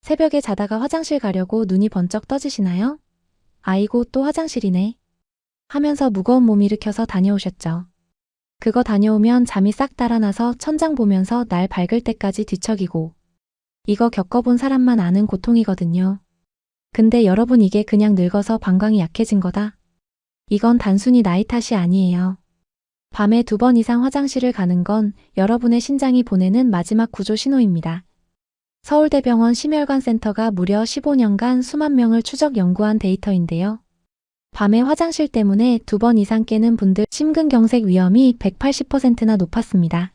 새벽에 자다가 화장실 가려고 눈이 번쩍 떠지시나요? 아이고 또 화장실이네. 하면서 무거운 몸 일으켜서 다녀오셨죠. 그거 다녀오면 잠이 싹 달아나서 천장 보면서 날 밝을 때까지 뒤척이고. 이거 겪어본 사람만 아는 고통이거든요. 근데 여러분 이게 그냥 늙어서 방광이 약해진 거다. 이건 단순히 나이 탓이 아니에요. 밤에 2번 이상 화장실을 가는 건 여러분의 신장이 보내는 마지막 구조 신호입니다. 서울대병원 심혈관센터가 무려 15년간 수만 명을 추적 연구한 데이터인데요. 밤에 화장실 때문에 2번 이상 깨는 분들 심근경색 위험이 180%나 높았습니다.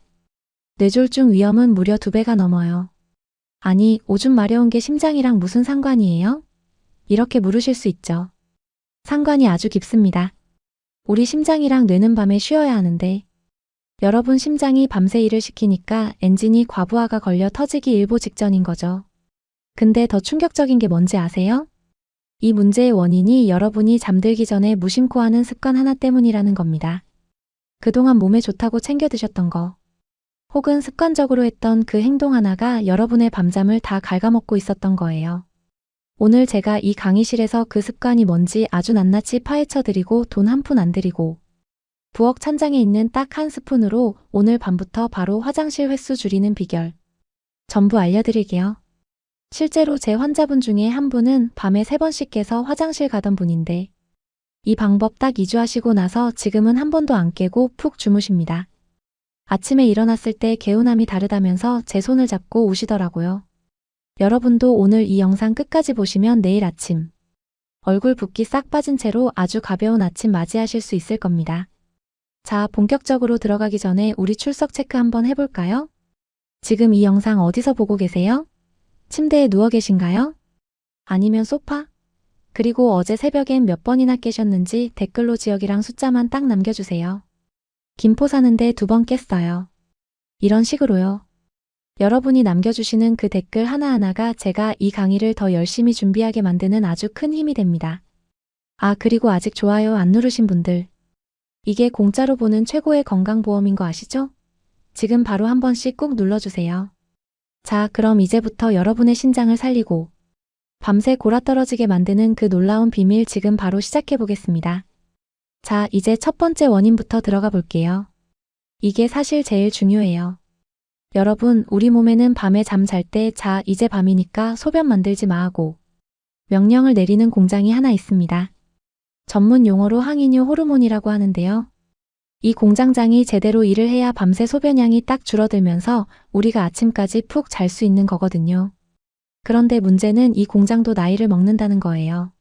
뇌졸중 위험은 무려 2배가 넘어요. 아니, 오줌 마려운 게 심장이랑 무슨 상관이에요? 이렇게 물으실 수 있죠. 상관이 아주 깊습니다. 우리 심장이랑 뇌는 밤에 쉬어야 하는데 여러분 심장이 밤새 일을 시키니까 엔진이 과부하가 걸려 터지기 일보 직전인 거죠. 근데 더 충격적인 게 뭔지 아세요? 이 문제의 원인이 여러분이 잠들기 전에 무심코 하는 습관 하나 때문이라는 겁니다. 그동안 몸에 좋다고 챙겨 드셨던 거, 혹은 습관적으로 했던 그 행동 하나가 여러분의 밤잠을 다 갉아먹고 있었던 거예요. 오늘 제가 이 강의실에서 그 습관이 뭔지 아주 낱낱이 파헤쳐 드리고 돈 한 푼 안 들이고 부엌 찬장에 있는 딱 한 스푼으로 오늘 밤부터 바로 화장실 횟수 줄이는 비결 전부 알려드릴게요. 실제로 제 환자분 중에 한 분은 밤에 3번씩 깨서 화장실 가던 분인데 이 방법 딱 2주 하시고 나서 지금은 한 번도 안 깨고 푹 주무십니다. 아침에 일어났을 때 개운함이 다르다면서 제 손을 잡고 우시더라고요. 여러분도 오늘 이 영상 끝까지 보시면 내일 아침 얼굴 붓기 싹 빠진 채로 아주 가벼운 아침 맞이하실 수 있을 겁니다. 자, 본격적으로 들어가기 전에 우리 출석 체크 한번 해볼까요? 지금 이 영상 어디서 보고 계세요? 침대에 누워 계신가요? 아니면 소파? 그리고 어제 새벽엔 몇 번이나 깨셨는지 댓글로 지역이랑 숫자만 딱 남겨주세요. 김포 사는데 2번 깼어요. 이런 식으로요. 여러분이 남겨주시는 그 댓글 하나하나가 제가 이 강의를 더 열심히 준비하게 만드는 아주 큰 힘이 됩니다. 아, 그리고 아직 좋아요 안 누르신 분들. 이게 공짜로 보는 최고의 건강보험인 거 아시죠? 지금 바로 한 번씩 꾹 눌러주세요. 자, 그럼 이제부터 여러분의 신장을 살리고 밤새 골아떨어지게 만드는 그 놀라운 비밀 지금 바로 시작해 보겠습니다. 자, 이제 첫 번째 원인부터 들어가 볼게요. 이게 사실 제일 중요해요. 여러분, 우리 몸에는 밤에 잠 잘 때 자, 이제 밤이니까 소변 만들지 마 하고 명령을 내리는 공장이 하나 있습니다. 전문 용어로 항이뇨 호르몬이라고 하는데요. 이 공장장이 제대로 일을 해야 밤새 소변량이 딱 줄어들면서 우리가 아침까지 푹 잘 수 있는 거거든요. 그런데 문제는 이 공장도 나이를 먹는다는 거예요.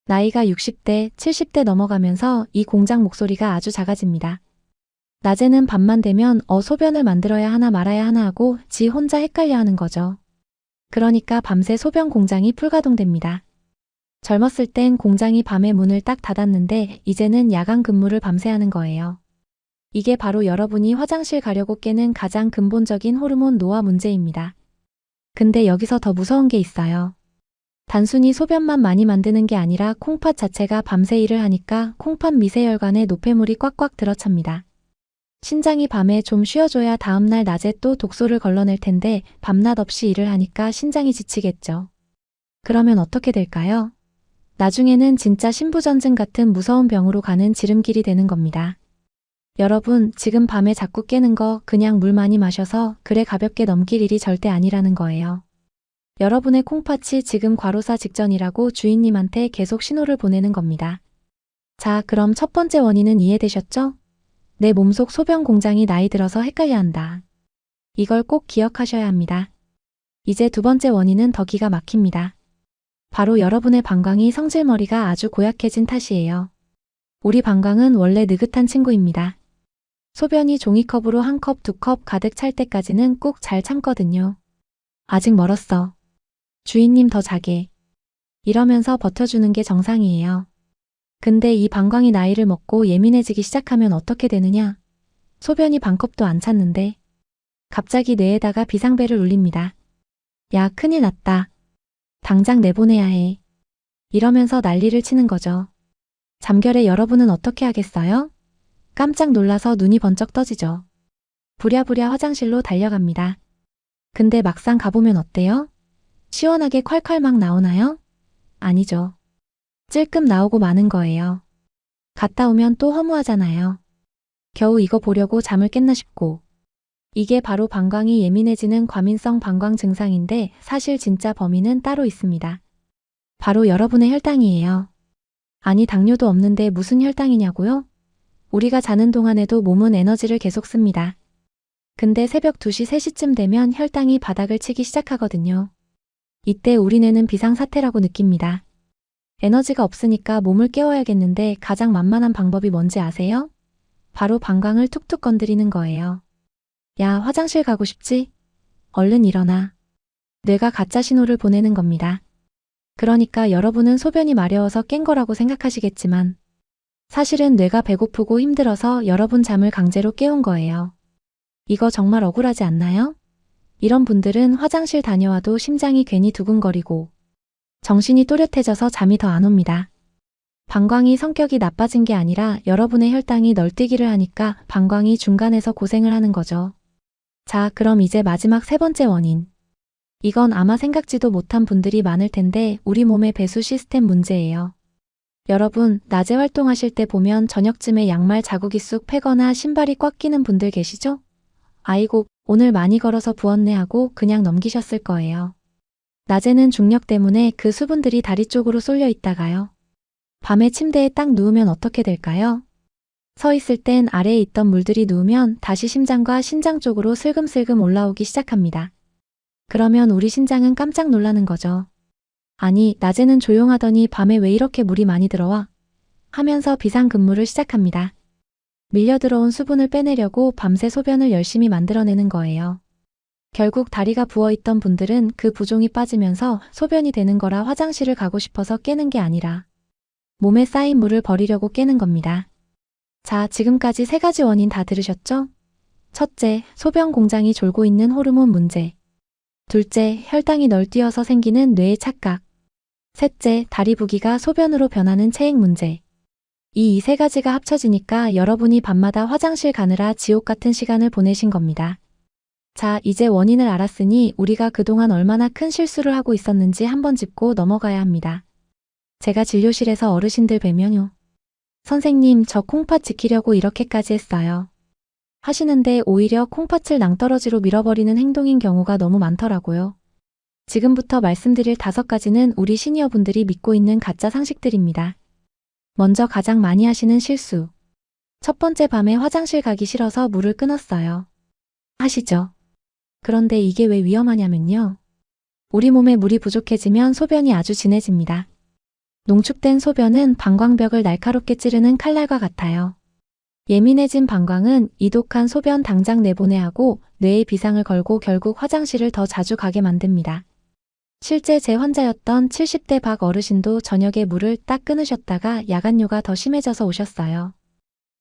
나이가 60대, 70대 넘어가면서 이 공장 목소리가 아주 작아집니다. 낮에는 밤만 되면 소변을 만들어야 하나 말아야 하나 하고 지 혼자 헷갈려 하는 거죠. 그러니까 밤새 소변 공장이 풀가동됩니다. 젊었을 땐 공장이 밤에 문을 딱 닫았는데 이제는 야간 근무를 밤새 하는 거예요. 이게 바로 여러분이 화장실 가려고 깨는 가장 근본적인 호르몬 노화 문제입니다. 근데 여기서 더 무서운 게 있어요. 단순히 소변만 많이 만드는 게 아니라 콩팥 자체가 밤새 일을 하니까 콩팥 미세혈관에 노폐물이 꽉꽉 들어찹니다. 신장이 밤에 좀 쉬어줘야 다음날 낮에 또 독소를 걸러낼 텐데 밤낮 없이 일을 하니까 신장이 지치겠죠. 그러면 어떻게 될까요? 나중에는 진짜 신부전증 같은 무서운 병으로 가는 지름길이 되는 겁니다. 여러분, 지금 밤에 자꾸 깨는 거 그냥 물 많이 마셔서 그래 가볍게 넘길 일이 절대 아니라는 거예요. 여러분의 콩팥이 지금 과로사 직전이라고 주인님한테 계속 신호를 보내는 겁니다. 자, 그럼 첫 번째 원인은 이해되셨죠? 내 몸속 소변 공장이 나이 들어서 헷갈려 한다. 이걸 꼭 기억하셔야 합니다. 이제 두 번째 원인은 더 기가 막힙니다. 바로 여러분의 방광이 성질머리가 아주 고약해진 탓이에요. 우리 방광은 원래 느긋한 친구입니다. 소변이 종이컵으로 1컵, 2컵 가득 찰 때까지는 꾹 잘 참거든요. 아직 멀었어. 주인님 더 자게. 이러면서 버텨주는 게 정상이에요. 근데 이 방광이 나이를 먹고 예민해지기 시작하면 어떻게 되느냐? 소변이 반컵도 안 찼는데 갑자기 뇌에다가 비상벨을 울립니다. 야, 큰일 났다. 당장 내보내야 해. 이러면서 난리를 치는 거죠. 잠결에 여러분은 어떻게 하겠어요? 깜짝 놀라서 눈이 번쩍 떠지죠. 부랴부랴 화장실로 달려갑니다. 근데 막상 가보면 어때요? 시원하게 콸콸 막 나오나요? 아니죠. 찔끔 나오고 마는 거예요. 갔다 오면 또 허무하잖아요. 겨우 이거 보려고 잠을 깼나 싶고. 이게 바로 방광이 예민해지는 과민성 방광 증상인데 사실 진짜 범인은 따로 있습니다. 바로 여러분의 혈당이에요. 아니 당뇨도 없는데 무슨 혈당이냐고요? 우리가 자는 동안에도 몸은 에너지를 계속 씁니다. 근데 새벽 2시, 3시쯤 되면 혈당이 바닥을 치기 시작하거든요. 이때 우리 뇌는 비상사태라고 느낍니다. 에너지가 없으니까 몸을 깨워야겠는데 가장 만만한 방법이 뭔지 아세요? 바로 방광을 툭툭 건드리는 거예요. 야, 화장실 가고 싶지? 얼른 일어나. 뇌가 가짜 신호를 보내는 겁니다. 그러니까 여러분은 소변이 마려워서 깬 거라고 생각하시겠지만 사실은 뇌가 배고프고 힘들어서 여러분 잠을 강제로 깨운 거예요. 이거 정말 억울하지 않나요? 이런 분들은 화장실 다녀와도 심장이 괜히 두근거리고 정신이 또렷해져서 잠이 더 안 옵니다. 방광이 성격이 나빠진 게 아니라 여러분의 혈당이 널뛰기를 하니까 방광이 중간에서 고생을 하는 거죠. 자, 그럼 이제 마지막 세 번째 원인. 이건 아마 생각지도 못한 분들이 많을 텐데 우리 몸의 배수 시스템 문제예요. 여러분, 낮에 활동하실 때 보면 저녁쯤에 양말 자국이 쑥 패거나 신발이 꽉 끼는 분들 계시죠? 아이고, 오늘 많이 걸어서 부었네 하고 그냥 넘기셨을 거예요. 낮에는 중력 때문에 그 수분들이 다리 쪽으로 쏠려 있다가요. 밤에 침대에 딱 누우면 어떻게 될까요? 서 있을 땐 아래에 있던 물들이 누우면 다시 심장과 신장 쪽으로 슬금슬금 올라오기 시작합니다. 그러면 우리 신장은 깜짝 놀라는 거죠. 아니, 낮에는 조용하더니 밤에 왜 이렇게 물이 많이 들어와? 하면서 비상근무를 시작합니다. 밀려 들어온 수분을 빼내려고 밤새 소변을 열심히 만들어내는 거예요. 결국 다리가 부어있던 분들은 그 부종이 빠지면서 소변이 되는 거라 화장실을 가고 싶어서 깨는 게 아니라 몸에 쌓인 물을 버리려고 깨는 겁니다. 자, 지금까지 세 가지 원인 다 들으셨죠? 첫째, 소변 공장이 졸고 있는 호르몬 문제. 둘째, 혈당이 널뛰어서 생기는 뇌의 착각. 셋째, 다리 부기가 소변으로 변하는 체액 문제. 이 세 가지가 합쳐지니까 여러분이 밤마다 화장실 가느라 지옥 같은 시간을 보내신 겁니다. 자, 이제 원인을 알았으니 우리가 그동안 얼마나 큰 실수를 하고 있었는지 한번 짚고 넘어가야 합니다. 제가 진료실에서 어르신들 뵈면요. 선생님, 저 콩팥 지키려고 이렇게까지 했어요. 하시는데 오히려 콩팥을 낭떠러지로 밀어버리는 행동인 경우가 너무 많더라고요. 지금부터 말씀드릴 5가지는 우리 시니어분들이 믿고 있는 가짜 상식들입니다. 먼저 가장 많이 하시는 실수. 첫 번째, 밤에 화장실 가기 싫어서 물을 끊었어요. 하시죠? 그런데 이게 왜 위험하냐면요. 우리 몸에 물이 부족해지면 소변이 아주 진해집니다. 농축된 소변은 방광벽을 날카롭게 찌르는 칼날과 같아요. 예민해진 방광은 이독한 소변 당장 내보내하고 뇌에 비상을 걸고 결국 화장실을 더 자주 가게 만듭니다. 실제 제 환자였던 70대 박 어르신도 저녁에 물을 딱 끊으셨다가 야간뇨가 더 심해져서 오셨어요.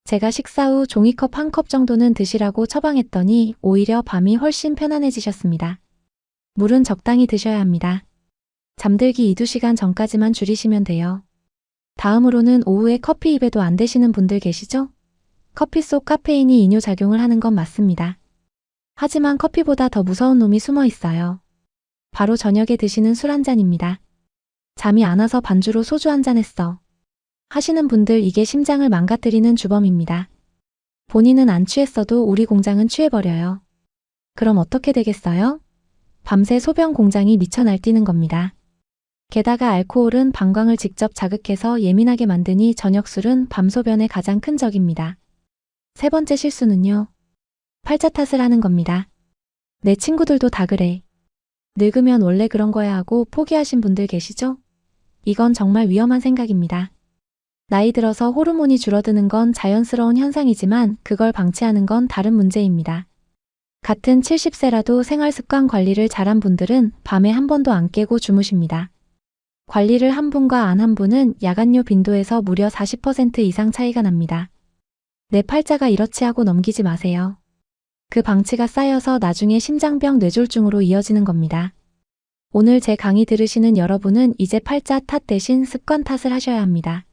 제가 식사 후 종이컵 1컵 정도는 드시라고 처방했더니 오히려 밤이 훨씬 편안해지셨습니다. 물은 적당히 드셔야 합니다. 잠들기 2~2시간 전까지만 줄이시면 돼요. 다음으로는 오후에 커피 입에도 안 되시는 분들 계시죠? 커피 속 카페인이 이뇨작용을 하는 건 맞습니다. 하지만 커피보다 더 무서운 놈이 숨어 있어요. 바로 저녁에 드시는 술 한 잔입니다. 잠이 안 와서 반주로 소주 한 잔 했어. 하시는 분들, 이게 심장을 망가뜨리는 주범입니다. 본인은 안 취했어도 우리 공장은 취해버려요. 그럼 어떻게 되겠어요? 밤새 소변 공장이 미쳐 날뛰는 겁니다. 게다가 알코올은 방광을 직접 자극해서 예민하게 만드니 저녁 술은 밤소변의 가장 큰 적입니다. 세 번째 실수는요. 팔자 탓을 하는 겁니다. 내 친구들도 다 그래. 늙으면 원래 그런 거야 하고 포기하신 분들 계시죠? 이건 정말 위험한 생각입니다. 나이 들어서 호르몬이 줄어드는 건 자연스러운 현상이지만 그걸 방치하는 건 다른 문제입니다. 같은 70세라도 생활습관 관리를 잘한 분들은 밤에 한 번도 안 깨고 주무십니다. 관리를 한 분과 안 한 분은 야간뇨 빈도에서 무려 40% 이상 차이가 납니다. 내 팔자가 이렇지 하고 넘기지 마세요. 그 방치가 쌓여서 나중에 심장병 뇌졸중으로 이어지는 겁니다. 오늘 제 강의 들으시는 여러분은 이제 팔자 탓 대신 습관 탓을 하셔야 합니다.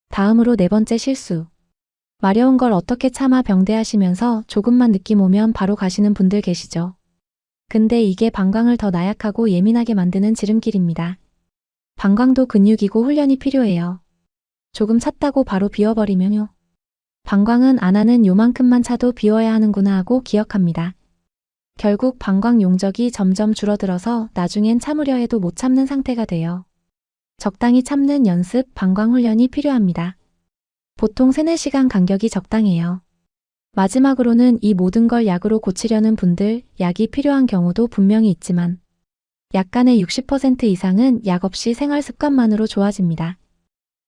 다음으로 네 번째 실수. 마려운 걸 어떻게 참아 병대하시면서 조금만 느낌 오면 바로 가시는 분들 계시죠. 근데 이게 방광을 더 나약하고 예민하게 만드는 지름길입니다. 방광도 근육이고 훈련이 필요해요. 조금 찼다고 바로 비워버리면요. 방광은 안 하는 요만큼만 차도 비워야 하는구나 하고 기억합니다. 결국 방광 용적이 점점 줄어들어서 나중엔 참으려 해도 못 참는 상태가 돼요. 적당히 참는 연습, 방광 훈련이 필요합니다. 보통 3-4시간 간격이 적당해요. 마지막으로는 이 모든 걸 약으로 고치려는 분들, 약이 필요한 경우도 분명히 있지만 약간의 60% 이상은 약 없이 생활 습관만으로 좋아집니다.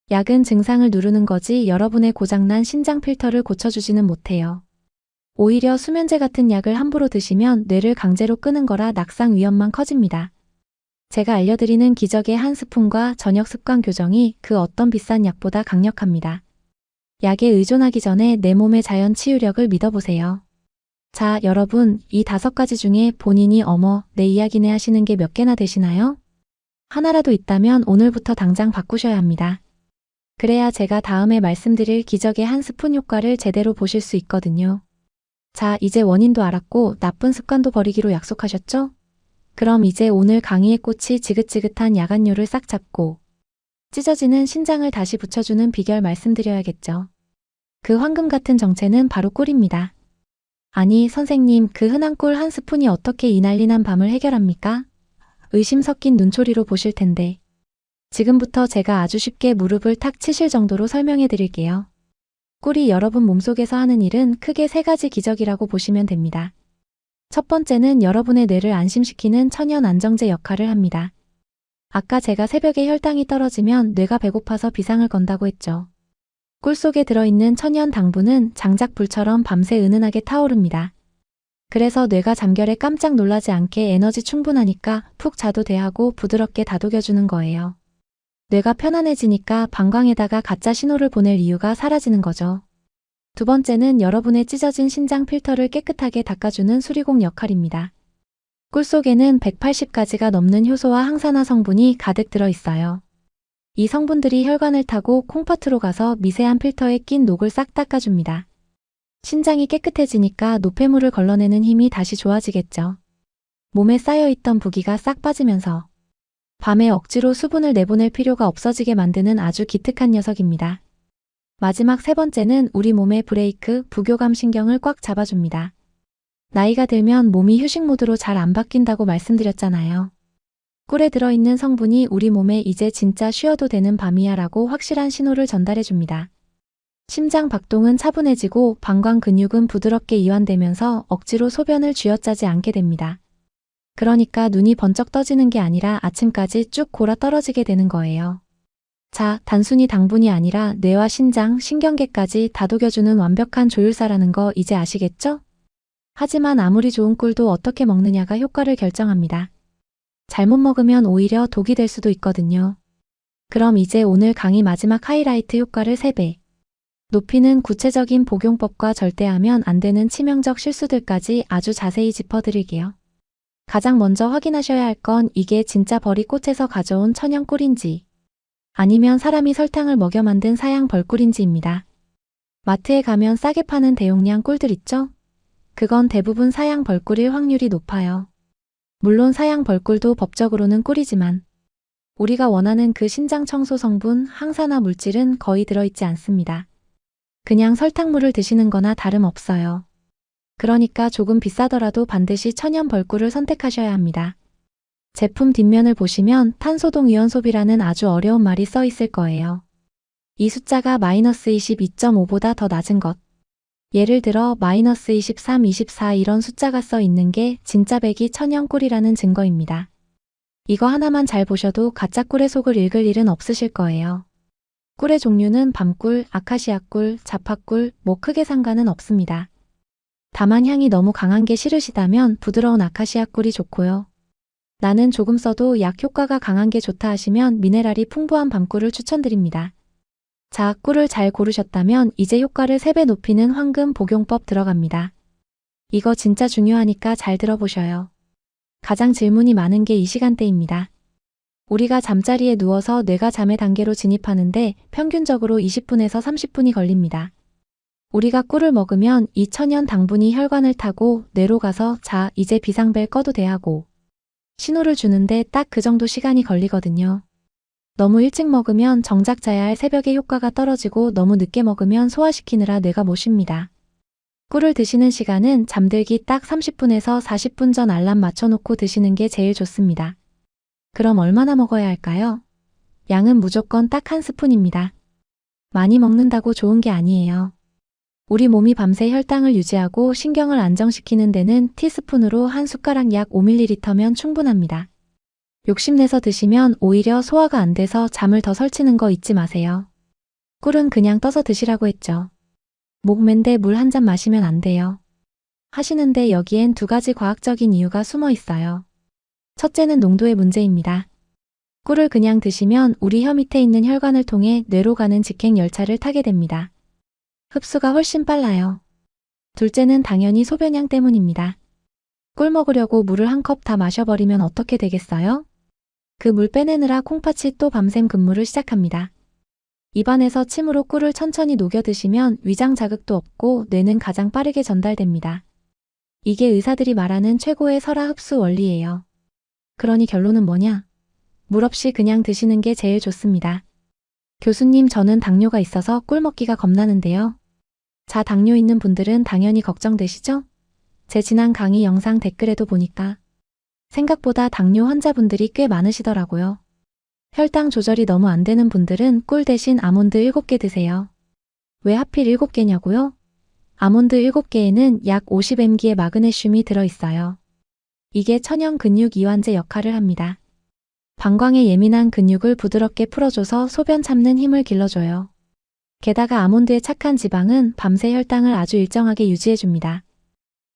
약은 증상을 누르는 거지 여러분의 고장난 신장 필터를 고쳐주지는 못해요. 오히려 수면제 같은 약을 함부로 드시면 뇌를 강제로 끄는 거라 낙상 위험만 커집니다. 제가 알려드리는 기적의 한 스푼과 저녁 습관 교정이 그 어떤 비싼 약보다 강력합니다. 약에 의존하기 전에 내 몸의 자연 치유력을 믿어보세요. 자, 여러분, 이 5가지 중에 본인이 어머, 내 이야기네 하시는 게 몇 개나 되시나요? 하나라도 있다면 오늘부터 당장 바꾸셔야 합니다. 그래야 제가 다음에 말씀드릴 기적의 한 스푼 효과를 제대로 보실 수 있거든요. 자, 이제 원인도 알았고 나쁜 습관도 버리기로 약속하셨죠? 그럼 이제 오늘 강의의 꽃이 지긋지긋한 야간뇨를 싹 잡고 찢어지는 신장을 다시 붙여주는 비결 말씀드려야겠죠. 그 황금 같은 정체는 바로 꿀입니다. 아니, 선생님, 그 흔한 꿀 한 스푼이 어떻게 이 난리난 밤을 해결합니까? 의심 섞인 눈초리로 보실 텐데. 지금부터 제가 아주 쉽게 무릎을 탁 치실 정도로 설명해 드릴게요. 꿀이 여러분 몸속에서 하는 일은 크게 3가지 기적이라고 보시면 됩니다. 첫 번째는 여러분의 뇌를 안심시키는 천연 안정제 역할을 합니다. 아까 제가 새벽에 혈당이 떨어지면 뇌가 배고파서 비상을 건다고 했죠. 꿀 속에 들어있는 천연 당분은 장작불처럼 밤새 은은하게 타오릅니다. 그래서 뇌가 잠결에 깜짝 놀라지 않게 에너지 충분하니까 푹 자도 돼 하고 부드럽게 다독여주는 거예요. 뇌가 편안해지니까 방광에다가 가짜 신호를 보낼 이유가 사라지는 거죠. 두 번째는 여러분의 찢어진 신장 필터를 깨끗하게 닦아주는 수리공 역할입니다. 꿀 속에는 180가지가 넘는 효소와 항산화 성분이 가득 들어있어요. 이 성분들이 혈관을 타고 콩팥으로 가서 미세한 필터에 낀 녹을 싹 닦아줍니다. 신장이 깨끗해지니까 노폐물을 걸러내는 힘이 다시 좋아지겠죠. 몸에 쌓여있던 부기가 싹 빠지면서 밤에 억지로 수분을 내보낼 필요가 없어지게 만드는 아주 기특한 녀석입니다. 마지막 3번째는 우리 몸의 브레이크, 부교감 신경을 꽉 잡아줍니다. 나이가 들면 몸이 휴식 모드로 잘 안 바뀐다고 말씀드렸잖아요. 꿀에 들어있는 성분이 우리 몸에 이제 진짜 쉬어도 되는 밤이야 라고 확실한 신호를 전달해줍니다. 심장 박동은 차분해지고 방광 근육은 부드럽게 이완되면서 억지로 소변을 쥐어짜지 않게 됩니다. 그러니까 눈이 번쩍 떠지는 게 아니라 아침까지 쭉 골아 떨어지게 되는 거예요. 자, 단순히 당분이 아니라 뇌와 신장, 신경계까지 다독여주는 완벽한 조율사라는 거 이제 아시겠죠? 하지만 아무리 좋은 꿀도 어떻게 먹느냐가 효과를 결정합니다. 잘못 먹으면 오히려 독이 될 수도 있거든요. 그럼 이제 오늘 강의 마지막 하이라이트 효과를 3배 높이는 구체적인 복용법과 절대하면 안 되는 치명적 실수들까지 아주 자세히 짚어드릴게요. 가장 먼저 확인하셔야 할 건 이게 진짜 버리꽃에서 가져온 천연 꿀인지 아니면 사람이 설탕을 먹여 만든 사양 벌꿀인지입니다. 마트에 가면 싸게 파는 대용량 꿀들 있죠? 그건 대부분 사양 벌꿀일 확률이 높아요. 물론 사양 벌꿀도 법적으로는 꿀이지만 우리가 원하는 그 신장 청소 성분, 항산화 물질은 거의 들어있지 않습니다. 그냥 설탕물을 드시는 거나 다름없어요. 그러니까 조금 비싸더라도 반드시 천연 벌꿀을 선택하셔야 합니다. 제품 뒷면을 보시면 탄소동위원 소비라는 아주 어려운 말이 써 있을 거예요. 이 숫자가 마이너스 22.5보다 더 낮은 것. 예를 들어 마이너스 23, 24 이런 숫자가 써 있는 게 진짜 백이 천연 꿀이라는 증거입니다. 이거 하나만 잘 보셔도 가짜 꿀의 속을 읽을 일은 없으실 거예요. 꿀의 종류는 밤꿀, 아카시아꿀, 자파꿀, 뭐 크게 상관은 없습니다. 다만 향이 너무 강한 게 싫으시다면 부드러운 아카시아 꿀이 좋고요. 나는 조금 써도 약 효과가 강한 게 좋다 하시면 미네랄이 풍부한 밤꿀을 추천드립니다. 자, 꿀을 잘 고르셨다면 이제 효과를 3배 높이는 황금 복용법 들어갑니다. 이거 진짜 중요하니까 잘 들어보셔요. 가장 질문이 많은 게 이 시간대입니다. 우리가 잠자리에 누워서 뇌가 잠의 단계로 진입하는데 평균적으로 20분에서 30분이 걸립니다. 우리가 꿀을 먹으면 이 천연 당분이 혈관을 타고 뇌로 가서 자, 이제 비상벨 꺼도 돼 하고 신호를 주는데 딱 그 정도 시간이 걸리거든요. 너무 일찍 먹으면 정작 자야 할 새벽에 효과가 떨어지고 너무 늦게 먹으면 소화시키느라 뇌가 못 쉽니다. 꿀을 드시는 시간은 잠들기 딱 30분에서 40분 전 알람 맞춰놓고 드시는 게 제일 좋습니다. 그럼 얼마나 먹어야 할까요? 양은 무조건 딱 한 스푼입니다. 많이 먹는다고 좋은 게 아니에요. 우리 몸이 밤새 혈당을 유지하고 신경을 안정시키는 데는 티스푼으로 한 숟가락 약 5ml면 충분합니다. 욕심내서 드시면 오히려 소화가 안 돼서 잠을 더 설치는 거 잊지 마세요. 꿀은 그냥 떠서 드시라고 했죠. 목 맨데 물 한 잔 마시면 안 돼요. 하시는데 여기엔 두 가지 과학적인 이유가 숨어 있어요. 첫째는 농도의 문제입니다. 꿀을 그냥 드시면 우리 혀 밑에 있는 혈관을 통해 뇌로 가는 직행 열차를 타게 됩니다. 흡수가 훨씬 빨라요. 둘째는 당연히 소변량 때문입니다. 꿀 먹으려고 물을 한 컵 다 마셔버리면 어떻게 되겠어요? 그 물 빼내느라 콩팥이 또 밤샘 근무를 시작합니다. 입안에서 침으로 꿀을 천천히 녹여 드시면 위장 자극도 없고 뇌는 가장 빠르게 전달됩니다. 이게 의사들이 말하는 최고의 설화 흡수 원리예요. 그러니 결론은 뭐냐? 물 없이 그냥 드시는 게 제일 좋습니다. 교수님, 저는 당뇨가 있어서 꿀 먹기가 겁나는데요. 자, 당뇨 있는 분들은 당연히 걱정되시죠? 제 지난 강의 영상 댓글에도 보니까 생각보다 당뇨 환자분들이 꽤 많으시더라고요. 혈당 조절이 너무 안 되는 분들은 꿀 대신 아몬드 7개 드세요. 왜 하필 7개냐고요? 아몬드 7개에는 약 50mg의 마그네슘이 들어있어요. 이게 천연 근육 이완제 역할을 합니다. 방광에 예민한 근육을 부드럽게 풀어줘서 소변 참는 힘을 길러줘요. 게다가 아몬드의 착한 지방은 밤새 혈당을 아주 일정하게 유지해줍니다.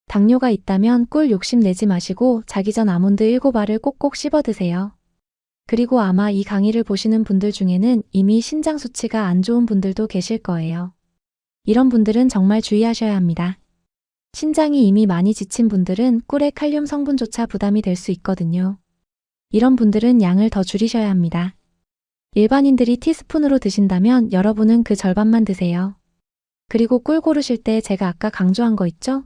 당뇨가 있다면 꿀 욕심 내지 마시고 자기 전 아몬드 7알을 꼭꼭 씹어 드세요. 그리고 아마 이 강의를 보시는 분들 중에는 이미 신장 수치가 안 좋은 분들도 계실 거예요. 이런 분들은 정말 주의하셔야 합니다. 신장이 이미 많이 지친 분들은 꿀의 칼륨 성분조차 부담이 될 수 있거든요. 이런 분들은 양을 더 줄이셔야 합니다. 일반인들이 티스푼으로 드신다면 여러분은 그 절반만 드세요. 그리고 꿀 고르실 때 제가 아까 강조한 거 있죠?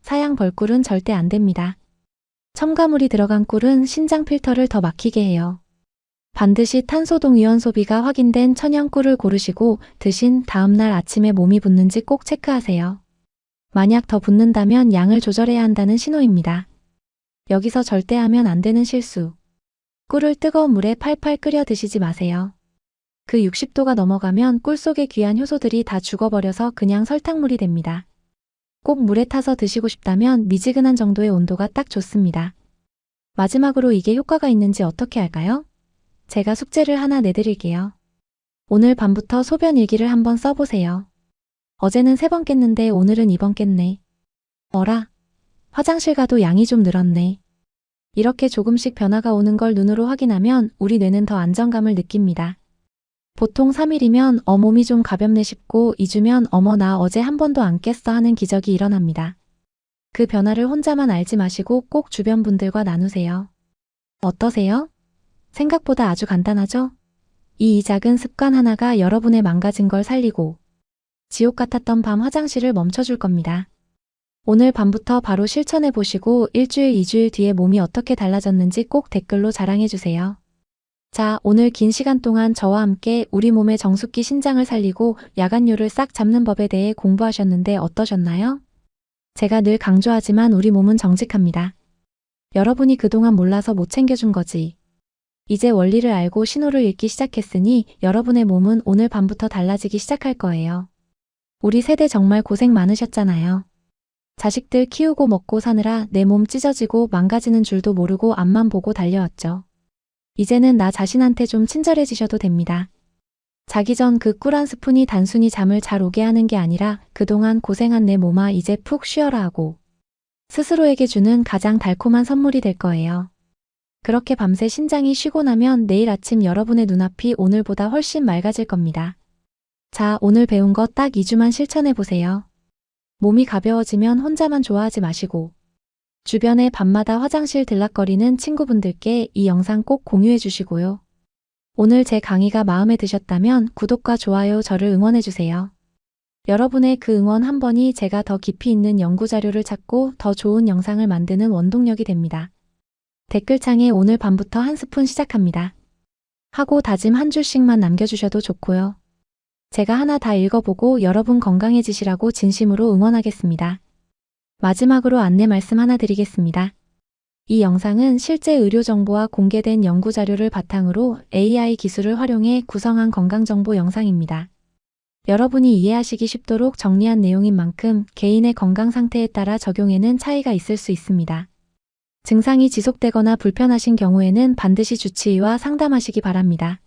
사양 벌꿀은 절대 안 됩니다. 첨가물이 들어간 꿀은 신장 필터를 더 막히게 해요. 반드시 탄소 동위원 소비가 확인된 천연 꿀을 고르시고 드신 다음날 아침에 몸이 붓는지 꼭 체크하세요. 만약 더 붓는다면 양을 조절해야 한다는 신호입니다. 여기서 절대 하면 안 되는 실수. 꿀을 뜨거운 물에 팔팔 끓여 드시지 마세요. 그 60도가 넘어가면 꿀 속의 귀한 효소들이 다 죽어버려서 그냥 설탕물이 됩니다. 꼭 물에 타서 드시고 싶다면 미지근한 정도의 온도가 딱 좋습니다. 마지막으로 이게 효과가 있는지 어떻게 알까요? 제가 숙제를 하나 내드릴게요. 오늘 밤부터 소변 일기를 한번 써보세요. 어제는 3번 깼는데 오늘은 2번 깼네. 어라? 화장실 가도 양이 좀 늘었네. 이렇게 조금씩 변화가 오는 걸 눈으로 확인하면 우리 뇌는 더 안정감을 느낍니다. 보통 3일이면 몸이 좀 가볍네 싶고 2주면 어머 나 어제 한 번도 안 깼어 하는 기적이 일어납니다. 그 변화를 혼자만 알지 마시고 꼭 주변 분들과 나누세요. 어떠세요? 생각보다 아주 간단하죠? 이 작은 습관 하나가 여러분의 망가진 걸 살리고 지옥 같았던 밤 화장실을 멈춰줄 겁니다. 오늘 밤부터 바로 실천해 보시고 1주일, 2주일 뒤에 몸이 어떻게 달라졌는지 꼭 댓글로 자랑해주세요. 자, 오늘 긴 시간 동안 저와 함께 우리 몸의 정수기 신장을 살리고 야간뇨를 싹 잡는 법에 대해 공부하셨는데 어떠셨나요? 제가 늘 강조하지만 우리 몸은 정직합니다. 여러분이 그동안 몰라서 못 챙겨준 거지. 이제 원리를 알고 신호를 읽기 시작했으니 여러분의 몸은 오늘 밤부터 달라지기 시작할 거예요. 우리 세대 정말 고생 많으셨잖아요. 자식들 키우고 먹고 사느라 내 몸 찢어지고 망가지는 줄도 모르고 앞만 보고 달려왔죠. 이제는 나 자신한테 좀 친절해지셔도 됩니다. 자기 전 그 꿀 한 스푼이 단순히 잠을 잘 오게 하는 게 아니라 그동안 고생한 내 몸아 이제 푹 쉬어라 하고 스스로에게 주는 가장 달콤한 선물이 될 거예요. 그렇게 밤새 신장이 쉬고 나면 내일 아침 여러분의 눈앞이 오늘보다 훨씬 맑아질 겁니다. 자, 오늘 배운 거 딱 2주만 실천해 보세요. 몸이 가벼워지면 혼자만 좋아하지 마시고 주변에 밤마다 화장실 들락거리는 친구분들께 이 영상 꼭 공유해 주시고요. 오늘 제 강의가 마음에 드셨다면 구독과 좋아요 저를 응원해 주세요. 여러분의 그 응원 한 번이 제가 더 깊이 있는 연구 자료를 찾고 더 좋은 영상을 만드는 원동력이 됩니다. 댓글창에 오늘 밤부터 한 스푼 시작합니다. 하고 다짐 한 줄씩만 남겨주셔도 좋고요. 제가 하나 다 읽어보고 여러분 건강해지시라고 진심으로 응원하겠습니다. 마지막으로 안내 말씀 하나 드리겠습니다. 이 영상은 실제 의료 정보와 공개된 연구 자료를 바탕으로 AI 기술을 활용해 구성한 건강정보 영상입니다. 여러분이 이해하시기 쉽도록 정리한 내용인 만큼 개인의 건강 상태에 따라 적용에는 차이가 있을 수 있습니다. 증상이 지속되거나 불편하신 경우에는 반드시 주치의와 상담하시기 바랍니다.